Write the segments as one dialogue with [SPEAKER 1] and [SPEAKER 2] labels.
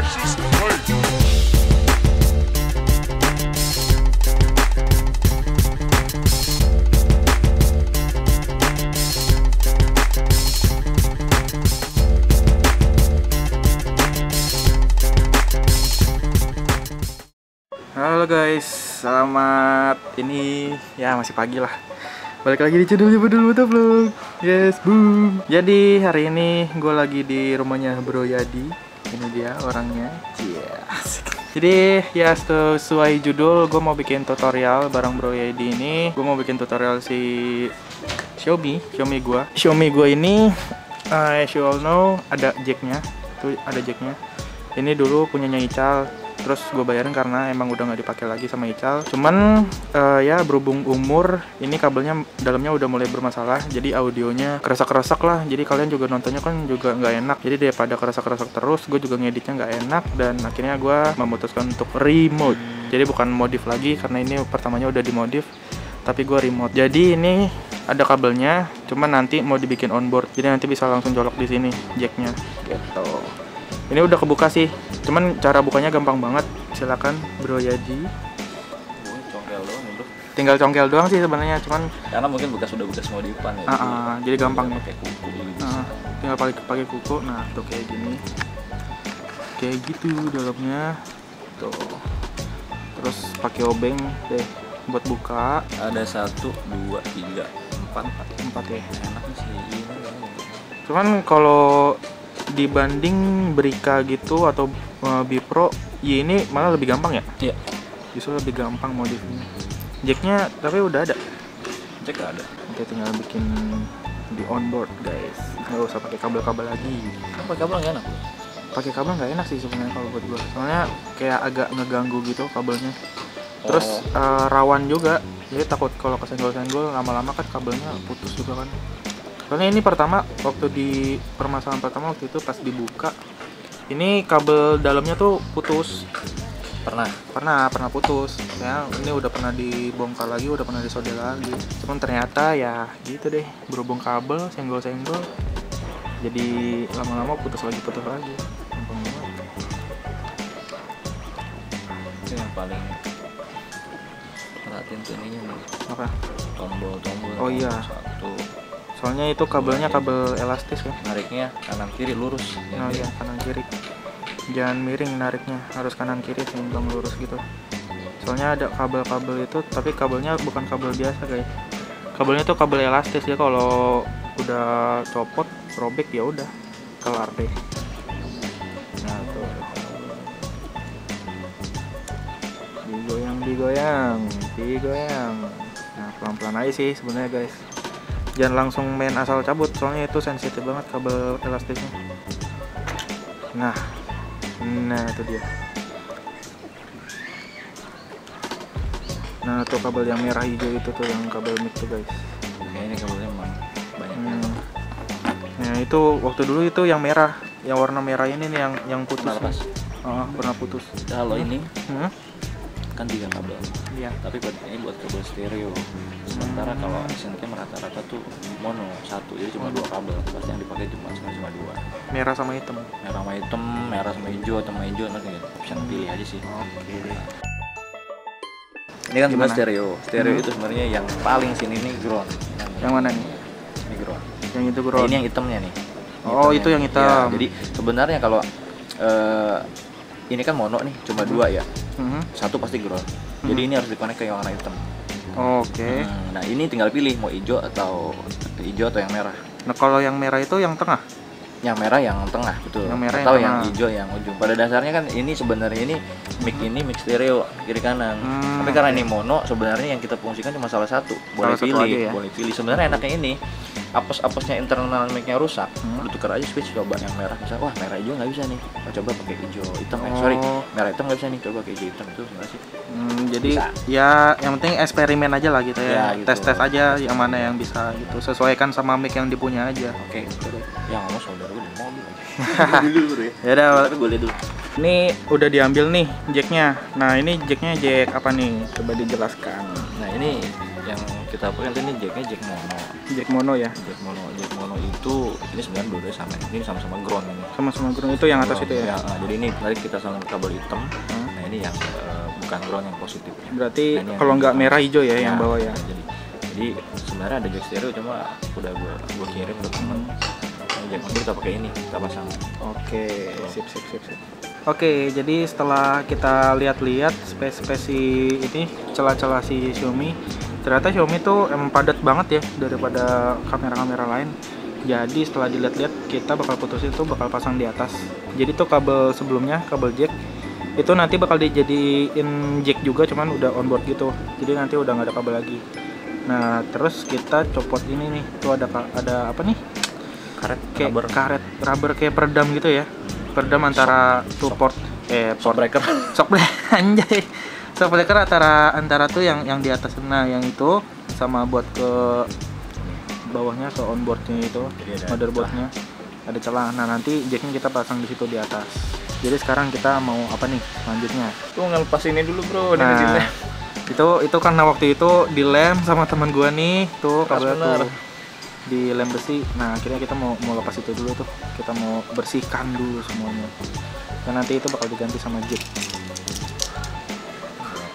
[SPEAKER 1] Halo guys, selamat ini ya masih pagi lah. Balik lagi di channel Budul Motovlog. Yes, boom. Jadi hari ini gue lagi di rumahnya Bro Yadi. Ini dia orangnya. Yes. Jadi ya sesuai judul, gue mau bikin tutorial bareng Bro Yadi ini. Gue mau bikin tutorial si Xiaomi gue. Xiaomi gue ini, as you all know, ada jacknya. Tuh ada jacknya. Ini dulu punyanya Ical. Terus gue bayarin karena emang udah nggak dipakai lagi sama Ical. Cuman ya berhubung umur, ini kabelnya dalamnya udah mulai bermasalah. Jadi audionya keresak-keresak lah. Jadi kalian juga nontonnya kan juga nggak enak. Jadi daripada keresak-keresak terus, gue juga ngeditnya nggak enak. Dan akhirnya gue memutuskan untuk remote. Jadi bukan modif lagi karena ini pertamanya udah dimodif, tapi gue remote. Jadi ini ada kabelnya, cuman nanti mau dibikin onboard. Jadi nanti bisa langsung colok di sini jacknya. Gitu. Ini udah kebuka sih, cuman cara bukanya gampang banget. Silakan Bro Yadi.
[SPEAKER 2] Congkel doang itu.
[SPEAKER 1] Tinggal congkel doang sih sebenarnya, cuman
[SPEAKER 2] karena mungkin udah bekas modifan ya.
[SPEAKER 1] Jadi gampang ya.
[SPEAKER 2] Pakai kuku gitu.
[SPEAKER 1] Tinggal pakai kuku. Nah, tuh kayak gini. Kayak gitu dalamnya. Tuh. Terus pakai obeng deh buat buka.
[SPEAKER 2] Ada 1, 2, 3, 4
[SPEAKER 1] ya.
[SPEAKER 2] Enaknya sih ini.
[SPEAKER 1] Cuman kalau dibanding Brika gitu atau Bipro, ya ini malah lebih gampang ya?
[SPEAKER 2] Iya.
[SPEAKER 1] Justru lebih gampang modifnya. Jacknya tapi udah ada.
[SPEAKER 2] Jack ada.
[SPEAKER 1] Kita tinggal bikin di onboard guys. Nggak usah pakai kabel-kabel lagi.
[SPEAKER 2] Pakai kabel nggak enak?
[SPEAKER 1] Pakai kabel nggak enak sih sebenarnya kalau buat gua. Soalnya kayak agak ngeganggu gitu kabelnya. Terus rawan juga. Jadi takut kalau kesenggol-senggol lama-lama kan kabelnya putus juga kan. Soalnya ini pertama waktu di permasalahan pertama waktu itu pas dibuka, ini kabel dalamnya tuh putus. Pernah putus. Ya ini udah pernah dibongkar lagi, udah pernah disodel lagi. Cuman ternyata ya gitu deh, berhubung kabel senggol-senggol, jadi lama-lama putus lagi. Gampang banget.
[SPEAKER 2] Itu yang paling perhatiin tuh ininya nih.
[SPEAKER 1] Apa?
[SPEAKER 2] Tombol.
[SPEAKER 1] Oh iya.
[SPEAKER 2] Satu.
[SPEAKER 1] Soalnya itu kabelnya kabel elastis kan.
[SPEAKER 2] Nariknya kanan kiri lurus.
[SPEAKER 1] Oh iya, kanan kiri. Jangan miring nariknya, harus kanan kiri seimbang lurus gitu. Soalnya ada kabel-kabel itu, tapi kabelnya bukan kabel biasa guys. Kabelnya tuh kabel elastis ya, kalau udah copot, robek ya udah kelar deh. Nah tuh. Digoyang. Nah pelan-pelan aja sih sebenarnya guys. Jangan langsung main asal cabut, soalnya itu sensitif banget kabel elastisnya. Nah itu dia. Nah tuh kabel yang merah hijau itu tuh yang kabel mic tuh guys.
[SPEAKER 2] Kayaknya ini kabelnya emang banyak.
[SPEAKER 1] Nah itu waktu dulu itu yang merah, yang warna merah ini nih yang putus. Pernah putus.
[SPEAKER 2] Kalau ini kan 3 kabel.
[SPEAKER 1] Iya.
[SPEAKER 2] Tapi ini buat kabel stereo. Sementara kalau Asiancam rata-rata tuh mono 1, jadi cuma 2 kabel. Pasti yang dipakai cuma 2.
[SPEAKER 1] Merah sama hitam.
[SPEAKER 2] Merah sama hijau atau sama hijau nanti bisa pilih aja sih.
[SPEAKER 1] Oke deh.
[SPEAKER 2] Ini kan cuma stereo. Stereo itu sebenarnya yang paling sini nih ground.
[SPEAKER 1] Yang mana nih?
[SPEAKER 2] Ini ground.
[SPEAKER 1] Yang itu ground.
[SPEAKER 2] Ini yang hitamnya nih.
[SPEAKER 1] Oh itu yang hitam.
[SPEAKER 2] Ya, jadi sebenarnya kalau ini kan mono nih cuma 2 ya. 1 pasti ground. Jadi ini harus dikonek ke yang warna hitam.
[SPEAKER 1] Oke.
[SPEAKER 2] Nah ini tinggal pilih mau hijau atau yang merah.
[SPEAKER 1] Nah kalau yang merah itu yang tengah?
[SPEAKER 2] Yang merah yang tengah, betul.
[SPEAKER 1] Yang merah
[SPEAKER 2] atau
[SPEAKER 1] yang
[SPEAKER 2] yang hijau yang ujung. Pada dasarnya kan ini sebenarnya ini mic stereo kiri kanan. Tapi karena ini mono, sebenarnya yang kita fungsikan cuma salah satu. Boleh pilih, boleh pilih. Sebenarnya enaknya ini apes-apesnya internal mic-nya rusak, lu tukar aja switch, coba yang merah. Misalnya wah merah hijau nggak bisa nih, coba pakai hijau hitam. Merah hitam nggak bisa nih, coba pakai hijau hitam. Itu sebenarnya sih.
[SPEAKER 1] Jadi bisa. Ya yang penting eksperimen aja lah gitu ya, gitu. Tes aja yang mana yang bisa gitu, sesuaikan sama mic yang dipunya aja.
[SPEAKER 2] Oke. Yang ngomong saudara gue di mobil aja.
[SPEAKER 1] Ya udah,
[SPEAKER 2] tapi gue lihat dulu.
[SPEAKER 1] Ini udah diambil nih jacknya. Nah ini jacknya jack apa nih? Coba dijelaskan.
[SPEAKER 2] Nah ini yang kita pakai ini jacknya jack mono.
[SPEAKER 1] Jack mono ya.
[SPEAKER 2] Jack mono itu ini sebenarnya dua-duanya sama. Ini sama-sama ground ini.
[SPEAKER 1] Sama-sama ground itu yang atas itu ya.
[SPEAKER 2] Jadi ini tadi kita sama kabel hitam. Nah ini yang bukan ground yang positif.
[SPEAKER 1] Berarti kalau nggak merah hijau ya yang bawah ya.
[SPEAKER 2] Jadi sebenarnya ada jack stereo cuma udah gua kirim ke teman. Jack mono kita pakai ini, kita pasang.
[SPEAKER 1] Oke, sip. Oke, jadi setelah kita lihat-lihat spesifikasi ini celah-celah si Xiaomi, ternyata Xiaomi tuh emang padat banget ya daripada kamera-kamera lain. Jadi setelah dilihat-lihat kita bakal putusin tuh bakal pasang di atas. Jadi tuh kabel sebelumnya, kabel jack itu nanti bakal dijadiin jack juga, cuman udah onboard gitu. Jadi nanti udah nggak ada kabel lagi. Nah terus kita copot ini nih, tuh ada apa nih? Karet rubber kayak peredam gitu ya. Peredam antara port breaker shock breaker antara tuh yang di atas. Nah yang itu sama buat ke bawahnya, ke onboardnya itu, motherboardnya ada celah. Nah nanti jacknya kita pasang di situ di atas. Jadi sekarang kita mau apa nih selanjutnya?
[SPEAKER 2] Tuh ngelepas ini dulu bro.
[SPEAKER 1] Nah itu karena waktu itu dilem sama teman gua nih tuh kabel tuh di lem besi. Nah akhirnya kita mau lepas itu dulu tuh, kita mau bersihkan dulu semuanya, dan nanti itu bakal diganti sama jack.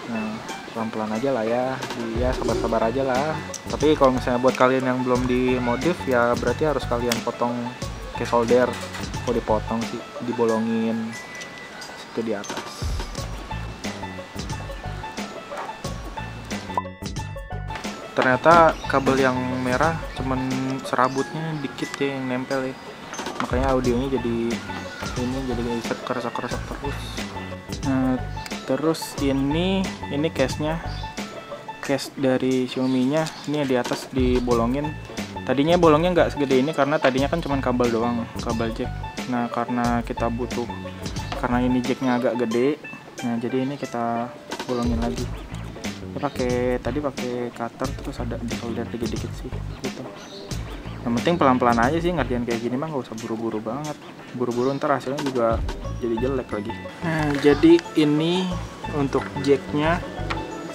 [SPEAKER 1] Nah pelan-pelan aja lah ya, sabar-sabar aja lah. Tapi kalau misalnya buat kalian yang belum dimodif ya berarti harus kalian potong ke solder. Kalau dipotong sih dibolongin situ di atas. Ternyata kabel yang merah cuman serabutnya dikit ya yang nempel ya, makanya audionya jadi keresak terus. Nah, terus ini case dari Xiaomi-nya ini di atas dibolongin. Tadinya bolongnya nggak segede ini karena tadinya kan cuman kabel doang, kabel jack. Nah karena kita butuh, karena ini jacknya agak gede, nah jadi ini kita bolongin lagi. Tadi pakai cutter, terus ada disolder dikit sih gitu. Yang penting pelan-pelan aja sih, ngerjain kayak gini mah nggak usah buru-buru banget. Buru-buru ntar hasilnya juga jadi jelek lagi. Nah jadi ini untuk jacknya,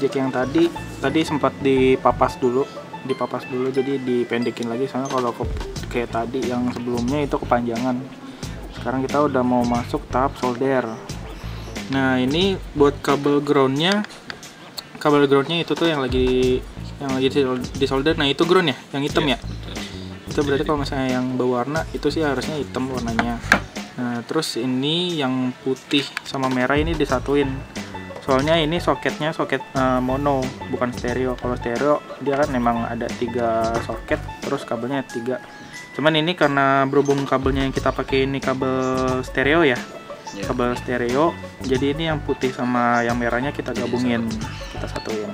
[SPEAKER 1] jack yang tadi sempat dipapas dulu, jadi dipendekin lagi, soalnya kalau kayak tadi yang sebelumnya itu kepanjangan. Sekarang kita udah mau masuk tahap solder. Nah ini buat kabel groundnya itu tuh yang lagi disolder. Nah itu ground ya, yang hitam ya. Itu berarti kalau misalnya yang berwarna itu sih harusnya hitam warnanya. Nah terus ini yang putih sama merah ini disatuin. Soalnya ini soket mono, bukan stereo. Kalau stereo dia kan memang ada 3 soket, terus kabelnya 3. Cuman ini karena berhubung kabelnya yang kita pakai ini kabel stereo ya. Kabel stereo, jadi ini yang putih sama yang merahnya kita gabungin, kita satuin.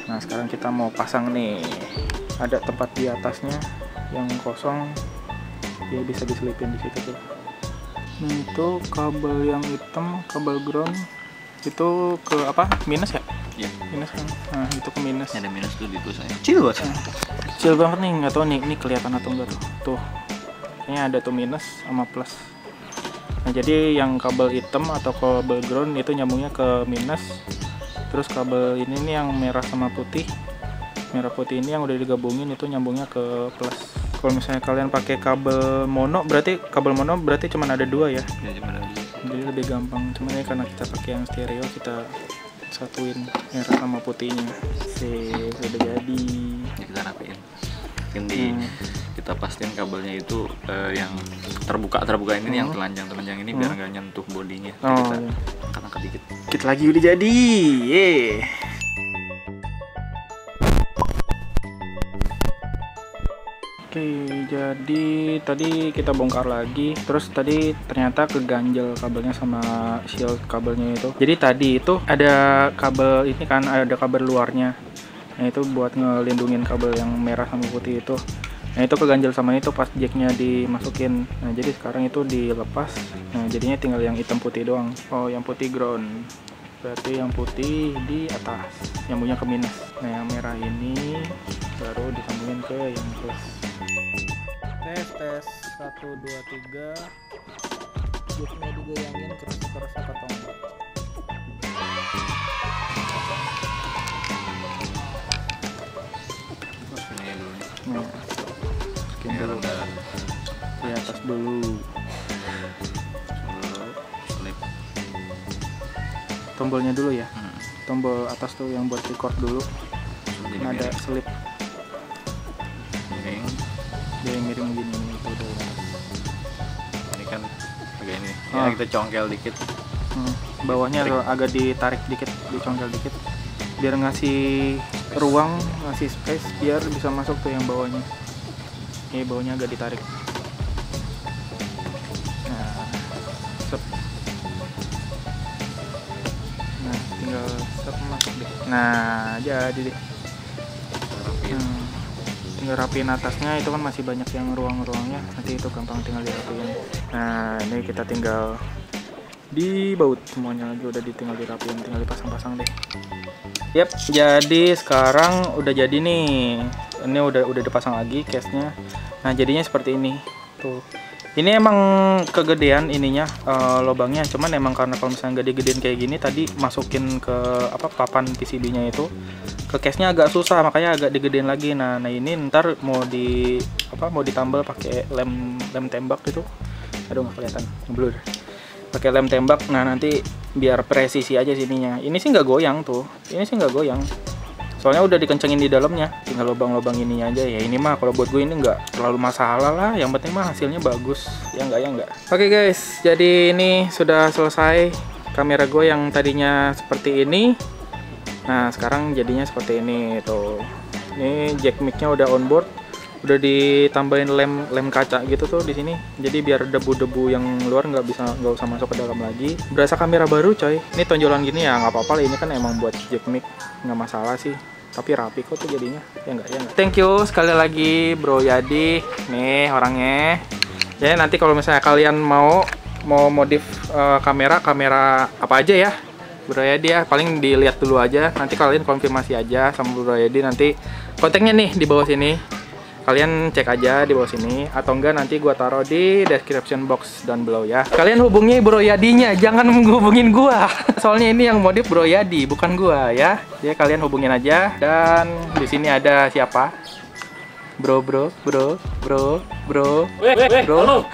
[SPEAKER 1] Nah sekarang kita mau pasang nih, ada tempat di atasnya yang kosong, dia bisa diselipin di situ tuh. Nah, itu kabel yang hitam, kabel ground itu ke apa? Minus ya?
[SPEAKER 2] Iya.
[SPEAKER 1] Minus kan? Nah itu ke minus.
[SPEAKER 2] Ada minus tuh di tulisannya. Kecil banget.
[SPEAKER 1] Kecil banget nih, nggak tahu nih ini kelihatan atau enggak tuh. Tuh, kayaknya ada tuh minus sama plus. Nah jadi yang kabel hitam atau kabel ground itu nyambungnya ke minus. Terus kabel ini nih yang merah sama putih, merah putih ini yang udah digabungin itu nyambungnya ke plus. Kalau misalnya kalian pakai kabel mono berarti cuma ada 2 ya. Jadi lebih gampang. Cuman ya karena kita pakai yang stereo, kita satuin merah sama putihnya. Udah jadi.
[SPEAKER 2] Ya, kita rapiin. Kita pastiin kabelnya itu yang terbuka ini yang telanjang ini biar nggak nyentuh bodinya. Kita angkat dikit
[SPEAKER 1] lagi udah jadi. Oke, jadi tadi kita bongkar lagi, terus tadi ternyata keganjel kabelnya sama shield kabelnya itu. Jadi tadi itu ada kabel ini kan, ada kabel luarnya. Nah itu buat ngelindungin kabel yang merah sama putih itu. Nah itu keganjel sama itu pas jacknya dimasukin. Nah jadi sekarang itu dilepas. Nah jadinya tinggal yang hitam putih doang. Oh yang putih ground, berarti yang putih di atas, nyambungnya ke minus. Nah yang merah ini baru disambungin ke yang plus. Tes 1 2 3. Jacknya digoyangin kerasa atau enggak. dulu.
[SPEAKER 2] Slip.
[SPEAKER 1] Tombolnya dulu ya. Tombol atas tuh yang buat record dulu.
[SPEAKER 2] Jadi
[SPEAKER 1] Nah, ada
[SPEAKER 2] miring.
[SPEAKER 1] slip.
[SPEAKER 2] Miring.
[SPEAKER 1] Dia miring gini itu udah.
[SPEAKER 2] Ini kan agak ini. Ya kita congkel dikit.
[SPEAKER 1] Bawahnya agak ditarik dikit, dicongkel dikit, biar ngasih ruang, ngasih space, biar bisa masuk tuh yang bawahnya. Ini bawahnya agak ditarik. Nah, sep. Nah, tinggal sep masuk deh. Nah, jadi deh. Tinggal rapiin atasnya, itu kan masih banyak yang ruang-ruangnya, nanti itu gampang tinggal dirapiin. Nah, ini kita tinggal dibaut semuanya lagi, udah tinggal dirapiin, tinggal dipasang-pasang deh. Yap, jadi sekarang udah jadi nih. Ini udah dipasang lagi case-nya. Nah, jadinya seperti ini. Tuh. Ini emang kegedean ininya lubangnya, cuman emang karena kalau misalnya nggak digedein kayak gini tadi masukin ke papan PCB-nya itu ke case-nya agak susah, makanya agak digedein lagi. Nah, ini ntar mau ditambal pakai lem tembak gitu. Aduh, nggak kelihatan, blur. Pakai lem tembak. Nah, nanti biar presisi aja sininya. Ini sih nggak goyang tuh. Ini sih nggak goyang. Soalnya udah dikencengin di dalamnya. Tinggal lubang-lubang ininya aja. Ya ini mah kalau buat gue ini nggak terlalu masalah lah. Yang penting mah hasilnya bagus. Ya nggak. Oke guys, jadi ini sudah selesai kamera gue yang tadinya seperti ini. Nah, sekarang jadinya seperti ini tuh. Ini jack mic-nya udah on board. Udah ditambahin lem kaca gitu tuh di sini, jadi biar debu-debu yang luar nggak usah masuk ke dalam lagi. Berasa kamera baru coy. Ini tonjolan gini ya nggak apa-apa lah, ini kan emang buat jack mic, nggak masalah sih, tapi rapi kok tuh jadinya. Ya nggak. Thank you sekali lagi Bro Yadi nih orangnya ya. Nanti kalau misalnya kalian mau modif kamera apa aja ya Bro Yadi ya, paling dilihat dulu aja, nanti kalian konfirmasi aja sama Bro Yadi. Nanti kontaknya nih di bawah sini, kalian cek aja di bawah sini, atau enggak nanti gua taruh di description box down below ya. Kalian hubungi Bro Yadinya, jangan menghubungin gua. Soalnya ini yang modif Bro Yadi, bukan gua ya. Jadi kalian hubungin aja. Dan di sini ada siapa? Bro.
[SPEAKER 3] Halo.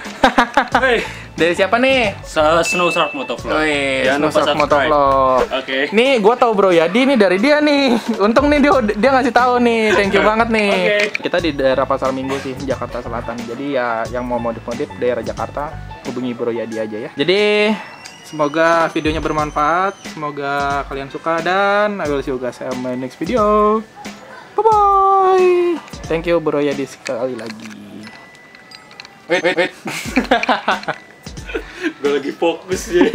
[SPEAKER 1] Dari siapa nih?
[SPEAKER 3] Snow Shark Motovlog.
[SPEAKER 1] Snow Shark Motovlog.
[SPEAKER 3] Oke.
[SPEAKER 1] Nih, gua tahu Bro Yadi nih dari dia nih. Untung nih dia ngasih tahu nih. Thank you banget nih. Kita di daerah Pasar Minggu sih, Jakarta Selatan. Jadi ya yang mau modif-modif daerah Jakarta, hubungi Bro Yadi aja ya. Jadi semoga videonya bermanfaat, semoga kalian suka, dan I will see you guys in my next video. Bye bye. Thank you Bro Yadi sekali lagi.
[SPEAKER 3] Wait. Gue lagi fokus ya.